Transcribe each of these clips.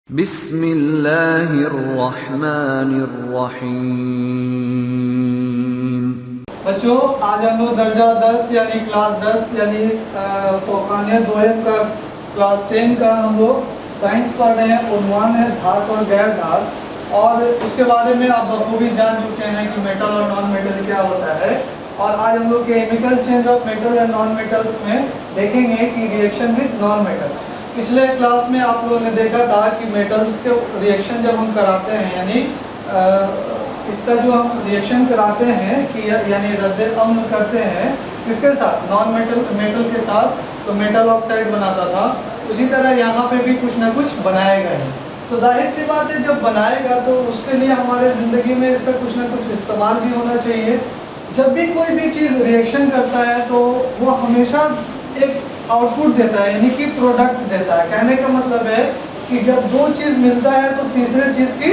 बिस्मिल्लाहिर्रहमानिर्रहीम। बच्चों, आज हम लोग दर्जा 10 यानी क्लास 10 यानी फौकाने दोयम का क्लास 10 का हम लोग साइंस पढ़ रहे हैं। उन्वान है धात और गैर धात, और उसके बारे में आप बखूबी जान चुके हैं कि मेटल और नॉन मेटल क्या होता है। और आज हम लोग chemical change of metal and non metals में देखेंगे कि रिएक्शन विद नॉन मेटल। पिछले क्लास में आप लोगों ने देखा था कि मेटल्स के रिएक्शन जब हम कराते हैं, यानी इसका जो हम रिएक्शन कराते हैं कि यानी रद्द अम्ल करते हैं किसके साथ, नॉन मेटल के साथ, तो मेटल ऑक्साइड बनाता था। उसी तरह यहाँ पे भी कुछ ना कुछ बनाएगा ही। तो जाहिर सी बात है, जब बनाएगा तो उसके लिए हमारे ज़िंदगी में इसका कुछ ना कुछ इस्तेमाल भी होना चाहिए। जब भी कोई भी चीज़ रिएक्शन करता है तो वो हमेशा एक आउटपुट देता है, यानी कि प्रोडक्ट देता है। कहने का मतलब है कि जब दो चीज़ मिलता है तो तीसरे चीज़ की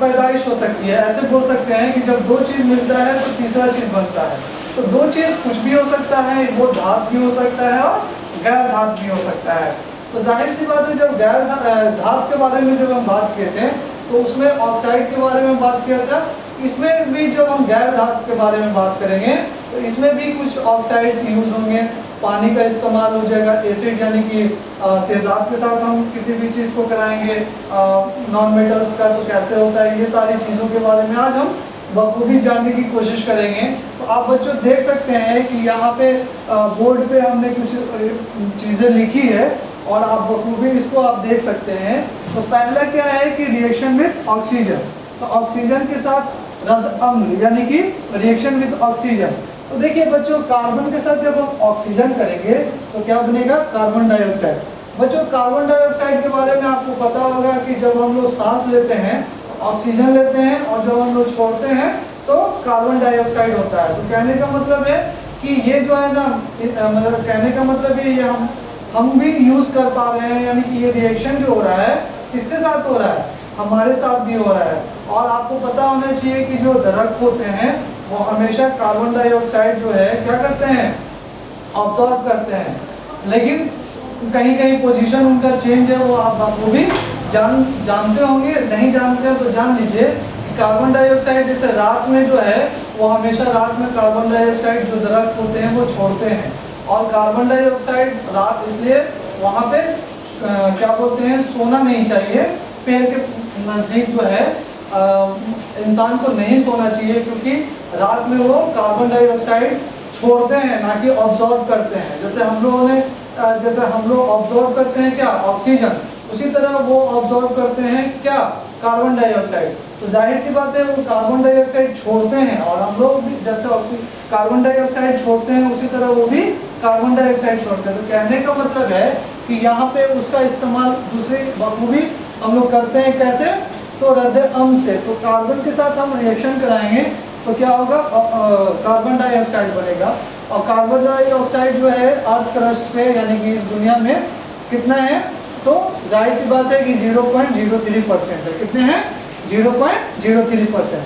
पैदाइश हो सकती है। ऐसे बोल सकते हैं कि जब दो चीज़ मिलता है तो तीसरा चीज़ बनता है। तो दो चीज़ कुछ भी हो सकता है, वो धात भी हो सकता है और गैर धात भी हो सकता है। तो जाहिर सी बात है, जब गैर धात के बारे में जब हम बात किए थे तो उसमें ऑक्साइड के बारे में बात किया था। इसमें भी जब हम गैर धात के बारे में बात करेंगे तो इसमें भी कुछ ऑक्साइड्स यूज़ होंगे। पानी का इस्तेमाल हो जाएगा, एसिड यानी कि तेज़ाब के साथ हम किसी भी चीज़ को कराएंगे। नॉन मेटल्स का तो कैसे होता है, ये सारी चीज़ों के बारे में आज हम बखूबी जानने की कोशिश करेंगे। तो आप बच्चों देख सकते हैं कि यहाँ पे बोर्ड पे हमने कुछ चीज़ें लिखी है और आप बखूबी इसको आप देख सकते हैं। तो पहला क्या है कि रिएक्शन विद ऑक्सीजन, तो ऑक्सीजन के साथ रद्द अम्ल यानी कि रिएक्शन विद ऑक्सीजन। तो देखिए बच्चों, कार्बन के साथ जब हम ऑक्सीजन करेंगे तो क्या बनेगा, कार्बन डाइऑक्साइड। बच्चों, कार्बन डाइऑक्साइड के बारे में आपको पता होगा कि जब हम लोग सांस लेते हैं ऑक्सीजन लेते हैं और जब हम लोग छोड़ते हैं तो कार्बन डाइऑक्साइड होता है। तो कहने का मतलब है कि ये जो है ना, मतलब कहने का मतलब ये हम भी यूज़ कर पा रहे हैं, यानी कि ये रिएक्शन जो हो रहा है किसके साथ हो रहा है, हमारे साथ भी हो रहा है। और आपको पता होना चाहिए कि जो दरख्त होते हैं वो हमेशा कार्बन डाइऑक्साइड जो है क्या करते हैं, ऑब्जॉर्व करते हैं। लेकिन कहीं कहीं पोजीशन उनका चेंज है, वो आप वो भी जानते होंगे। नहीं जानते हैं तो जान लीजिए कि कार्बन डाइऑक्साइड जैसे रात में जो है वो हमेशा रात में कार्बन डाइऑक्साइड जो दरख्त होते हैं वो छोड़ते हैं। और कार्बन डाइऑक्साइड रात इसलिए वहाँ पे क्या बोलते हैं, सोना नहीं चाहिए। पेड़ के नज़दीक जो है इंसान को नहीं सोना चाहिए, क्योंकि रात में वो कार्बन डाइऑक्साइड छोड़ते हैं ना कि ऑब्जॉर्व करते हैं। जैसे हम लोग ऑब्जॉर्व करते हैं क्या, ऑक्सीजन, उसी तरह वो ऑब्जॉर्व करते हैं क्या, कार्बन डाइऑक्साइड। तो जाहिर सी बात है वो कार्बन डाइऑक्साइड छोड़ते हैं और हम लोग भी जैसे कार्बन डाइऑक्साइड छोड़ते हैं उसी तरह वो भी कार्बन डाइऑक्साइड छोड़ते हैं। तो कहने का मतलब है कि यहाँ पे उसका इस्तेमाल दूसरी बखूबी हम लोग करते हैं। कैसे, तो रद्द अम्ल से। तो कार्बन के साथ हम रिएक्शन कराएंगे तो क्या होगा, कार्बन डाइऑक्साइड बनेगा। और कार्बन डाइऑक्साइड जो है अर्थ क्रस्ट पे यानी कि इस दुनिया में कितना है, तो जाहिर सी बात है कि 0.03% है। कितने हैं, 0.03%।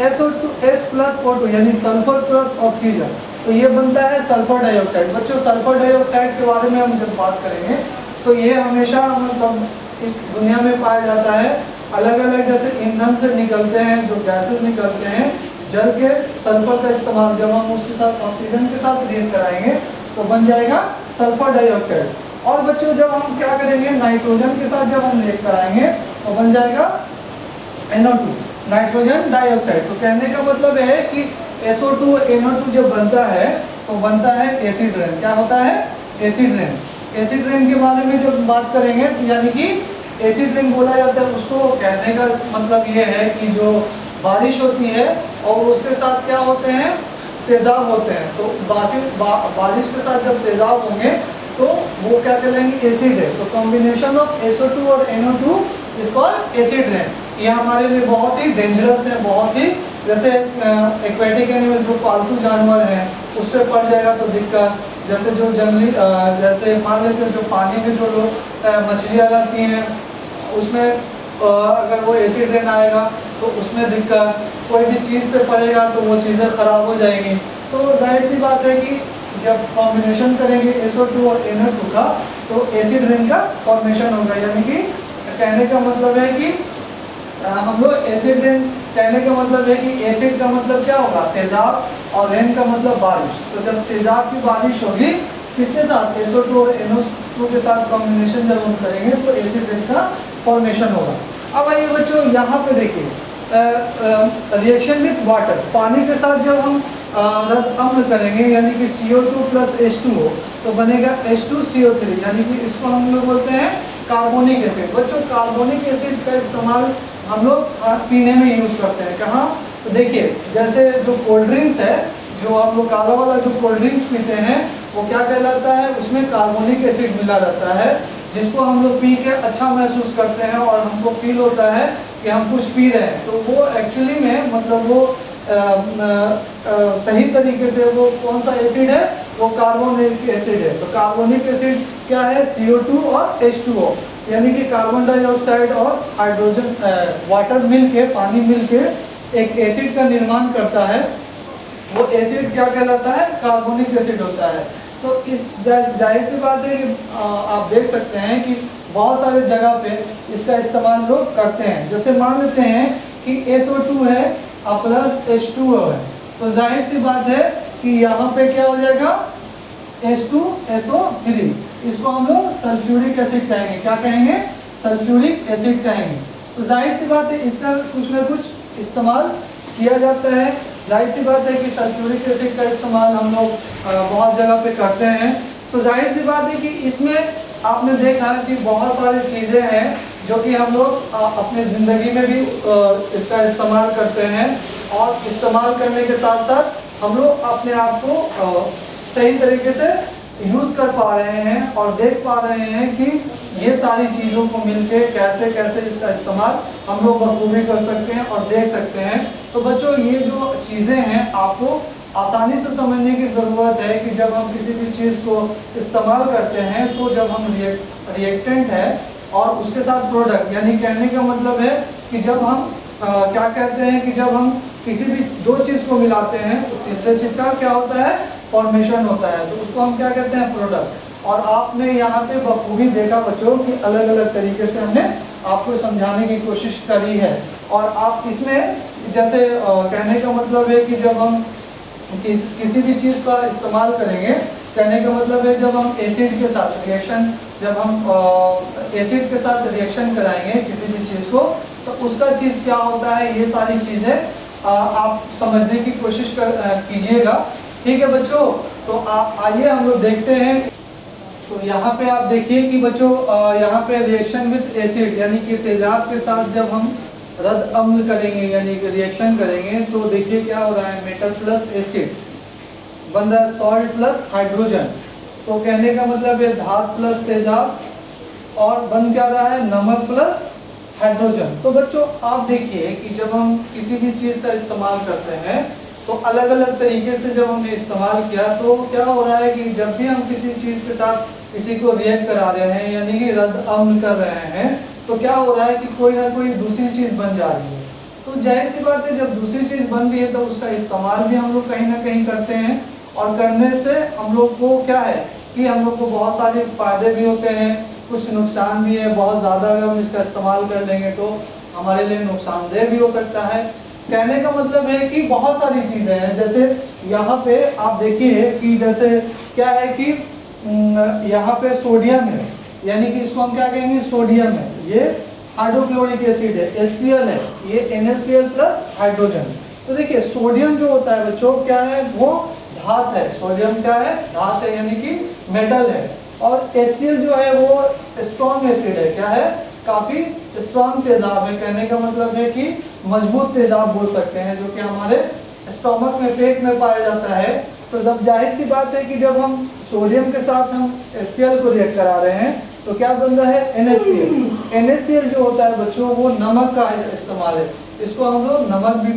S+O2 यानी सल्फर प्लस ऑक्सीजन, तो ये बनता है सल्फर डाइऑक्साइड। बच्चों, सल्फर डाइऑक्साइड के बारे में हम जब बात करेंगे तो ये हमेशा मतलब इस दुनिया में पाया जाता है। अलग अलग जैसे ईंधन से निकलते हैं जो गैसेस निकलते हैं, जल के सल्फर का इस्तेमाल जब हम उसके साथ ऑक्सीजन के साथ रिएक्ट कराएंगे तो बन जाएगा सल्फर डाइऑक्साइड। और बच्चों, जब हम क्या करेंगे, नाइट्रोजन के साथ जब हम रिएक्ट कराएंगे तो बन जाएगा NO2, नाइट्रोजन डाइऑक्साइड। तो कहने का मतलब है कि SO2 NO2 जब बनता है तो बनता है एसिड रेन। क्या होता है, एसिड रेन। एसिड रेन के बारे में जब बात करेंगे तो यानी कि एसिड रेन बोला जाता है उसको। कहने का मतलब ये है कि जो बारिश होती है और उसके साथ क्या होते हैं, तेज़ाब होते हैं। तो बारिश के साथ जब तेज़ाब होंगे तो वो क्या कहलाएंगे, एसिड है। तो कॉम्बिनेशन ऑफ SO2 और NO2 is called acid rain. ये हमारे लिए बहुत ही डेंजरस है, बहुत ही जैसे एक्वेटिक एनिमल जो पालतू जानवर हैं उस पर पड़ जाएगा तो दिक्कत। जैसे जो जंगली जैसे मान लेते हैं जो पानी में जो लोग मछलियाँ रहती हैं उसमें अगर वो एसिड रेन आएगा तो उसमें दिक्कत। कोई भी चीज़ पे पड़ेगा तो वो चीज़ें ख़राब हो जाएंगी। तो जाहिर सी बात है कि जब कॉम्बिनेशन करेंगे SO2 और NO2 का तो एसिड रेन का फॉर्मेशन होगा, यानी कि कहने का मतलब है कि हम लोग एसिड रेन, कहने का मतलब है कि एसिड का मतलब क्या होगा, तेजाब, और रेन का मतलब बारिश। तो जब तेजाब की बारिश होगी किसके साथ, SO2 और NO2 के साथ कॉम्बिनेशन जब हम करेंगे तो एसिड रेन का फॉर्मेशन होगा। अब आइए बच्चों यहाँ पे देखिए रिएक्शन विथ वाटर, पानी के साथ जब हम रक्त अम्ल करेंगे यानी कि CO2 प्लस H2O तो बनेगा H2CO3, यानी कि इसको हम लोग बोलते हैं कार्बोनिक एसिड। बच्चों कार्बोनिक एसिड का इस्तेमाल हम लोग पीने में यूज करते हैं, कहाँ, तो देखिए जैसे जो कोल्ड ड्रिंक्स है, जो हम लोग काला वाला जो कोल्ड ड्रिंक्स पीते हैं वो क्या कहलाता है, उसमें कार्बोनिक एसिड मिला रहता है, जिसको हम लोग पी के अच्छा महसूस करते हैं और हमको फील होता है कि हम कुछ पी रहे हैं। तो वो एक्चुअली में मतलब वो सही तरीके से वो कौन सा एसिड है, वो कार्बोनिक एसिड है। तो कार्बोनिक एसिड क्या है, CO2 और H2O, यानी कि कार्बन डाइऑक्साइड और हाइड्रोजन वाटर मिलके, पानी मिलके एक एसिड का निर्माण करता है। वो एसिड क्या कहलाता है, कार्बोनिक एसिड होता है। तो इस जाहिर सी बात है कि आप देख सकते हैं कि बहुत सारे जगह पे इसका इस्तेमाल लोग करते हैं। जैसे मान लेते हैं कि SO2 है प्लस H2O है, तो जाहिर सी बात है कि यहाँ पे क्या हो जाएगा, H2SO3, इसको हम लोग सल्फ्यूरिक एसिड कहेंगे। क्या कहेंगे, सल्फ्यूरिक एसिड कहेंगे। तो जाहिर सी बात है इसका कुछ ना कुछ इस्तेमाल किया जाता है। जाहिर सी बात है कि सल्फ्यूरिक एसिड का इस्तेमाल हम लोग बहुत जगह पे करते हैं। तो जाहिर सी बात है कि इसमें आपने देखा कि बहुत सारी चीज़ें हैं जो कि हम लोग अपने ज़िंदगी में भी इसका इस्तेमाल करते हैं, और इस्तेमाल करने के साथ साथ हम लोग अपने आप को सही तरीके से यूज़ कर पा रहे हैं और देख पा रहे हैं कि ये सारी चीज़ों को मिलके कैसे कैसे इसका इस्तेमाल हम लोग बखूबी कर सकते हैं और देख सकते हैं। तो बच्चों ये जो चीज़ें हैं आपको आसानी से समझने की ज़रूरत है कि जब हम किसी भी चीज़ को इस्तेमाल करते हैं तो जब हम रिएक्टेंट है और उसके साथ प्रोडक्ट, यानी कहने का मतलब है कि जब हम क्या कहते हैं कि जब हम किसी भी दो चीज़ को मिलाते हैं तो तीसरे चीज़ का क्या होता है, फॉर्मेशन होता है, तो उसको हम क्या कहते हैं, प्रोडक्ट। और आपने यहाँ पे बखूबी देखा बच्चों कि अलग अलग तरीके से हमने आपको समझाने की कोशिश करी है। और आप इसमें जैसे कहने का मतलब है कि जब हम किसी भी चीज़ का इस्तेमाल करेंगे, कहने का मतलब है जब हम एसिड के साथ रिएक्शन, जब हम एसिड के साथ रिएक्शन कराएंगे किसी भी चीज़ को, तो उसका चीज़ क्या होता है, ये सारी चीज़ें आप समझने की कोशिश कीजिएगा। ठीक है बच्चों, तो आप आइए हम लोग देखते हैं। तो यहाँ पे आप देखिए कि बच्चों यहाँ पे रिएक्शन विद एसिड, यानी कि तेजाब के साथ जब हम रद्द अम्ल करेंगे यानी कि रिएक्शन करेंगे, तो देखिए क्या हो रहा है, मेटल प्लस एसिड बन रहा है सॉल्ट प्लस हाइड्रोजन। तो कहने का मतलब है धातु प्लस तेजाब, और बन क्या रहा है, नमक प्लस हाइड्रोजन। तो बच्चों आप देखिए कि जब हम किसी भी चीज़ का इस्तेमाल करते हैं तो अलग अलग तरीके से जब हमने इस्तेमाल किया, तो क्या हो रहा है कि जब भी हम किसी चीज़ के साथ किसी को रिएक्ट करा रहे हैं यानी कि रद्द अम्ल कर रहे हैं, तो क्या हो रहा है कि कोई ना कोई दूसरी चीज़ बन जा रही है। तो जाहिर सी बात है जब दूसरी चीज़ बन रही है तो उसका इस्तेमाल भी हम लोग कहीं ना कहीं करते हैं, और करने से हम लोग को क्या है कि हम लोग को बहुत सारे फायदे भी होते हैं, कुछ नुकसान भी है। बहुत ज़्यादा अगर हम इसका इस्तेमाल कर लेंगे तो हमारे लिए नुकसानदेह भी हो सकता है। कहने का मतलब है कि बहुत सारी चीज़ें हैं। जैसे यहाँ पे आप देखिए कि जैसे क्या है कि यहाँ पे सोडियम है, यानी कि इसको हम क्या कहेंगे, सोडियम है, ये हाइड्रोक्लोरिक एसिड है, HCl है, ये NaCl प्लस हाइड्रोजन। तो देखिए सोडियम जो होता है बच्चों क्या है, वो धातु है। सोडियम क्या है, धातु है, यानी कि मेटल है। और HCl जो है वो स्ट्रॉन्ग एसिड है, क्या है, काफी स्ट्रॉन्ग तेजाब है। कहने का मतलब है कि मजबूत तेजाब बोल सकते हैं, जो कि हमारे स्टोमक में, पेट में पाया जाता है। तो जब जाहिर सी बात है कि जब हम सोडियम के साथ हम HCl को रिएक्ट करा रहे हैं तो क्या बन रहा है, NaCl। NaCl जो होता है बच्चों वो नमक का इस्तेमाल है। इसको हम लोग नमक भी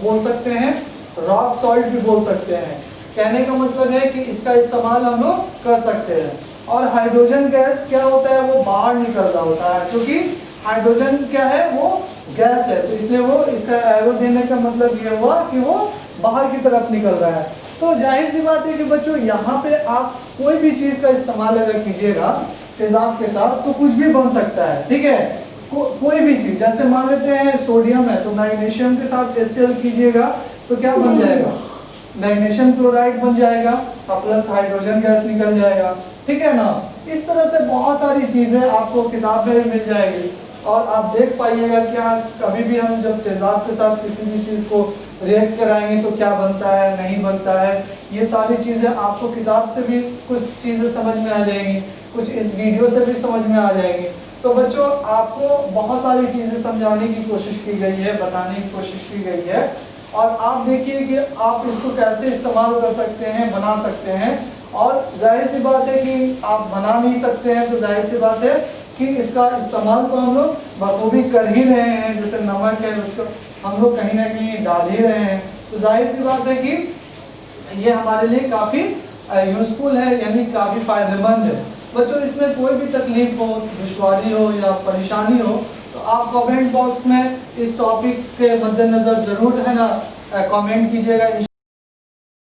बोल सकते हैं, रॉक सॉल्ट भी बोल सकते हैं। कहने का मतलब है कि इसका इस्तेमाल हम लोग कर सकते हैं। और हाइड्रोजन गैस क्या होता है, वो बाहर निकल रहा होता है, क्योंकि हाइड्रोजन क्या है, वो गैस है, तो इसलिए वो इसका एरो देने का मतलब ये हुआ कि वो बाहर की तरफ निकल रहा है। तो जाहिर सी बात है कि बच्चों यहाँ पे आप कोई भी चीज़ का इस्तेमाल अगर कीजिएगा तेजाब के साथ तो कुछ भी बन सकता है। ठीक है, कोई भी चीज़, जैसे मान लेते हैं सोडियम है तो मैग्नीशियम के साथ HCl कीजिएगा तो क्या बन जाएगा, मैग्नीशियम क्लोराइड बन जाएगा और प्लस हाइड्रोजन गैस निकल जाएगा, ठीक है ना। इस तरह से बहुत सारी चीज़ें आपको किताब में मिल जाएगी और आप देख पाइएगा क्या कभी भी हम जब तेजाब के साथ किसी भी चीज़ को रिएक्ट कराएंगे तो क्या बनता है नहीं बनता है, ये सारी चीज़ें आपको किताब से भी कुछ चीज़ें समझ में आ जाएंगी, कुछ इस वीडियो से भी समझ में आ जाएंगी। तो बच्चों आपको बहुत सारी चीज़ें समझाने की कोशिश की गई है, बताने की कोशिश की गई है और आप देखिए कि आप इसको कैसे इस्तेमाल कर सकते हैं, बना सकते हैं। और जाहिर सी बात है कि आप बना नहीं सकते हैं तो जाहिर सी बात है कि इसका इस्तेमाल तो हम लोग बखूबी कर ही रहे हैं, जैसे नमक है उसको हम लोग कहीं ना कहीं डाल ही रहे हैं, तो जाहिर सी बात है कि ये हमारे लिए काफ़ी यूज़फुल है, यानी काफ़ी फ़ायदेमंद है। बच्चों इसमें कोई भी तकलीफ हो, दुश्वारी हो या परेशानी हो तो आप कमेंट बॉक्स में इस टॉपिक के मद्देनज़र ज़रूर है ना कमेंट कीजिएगा।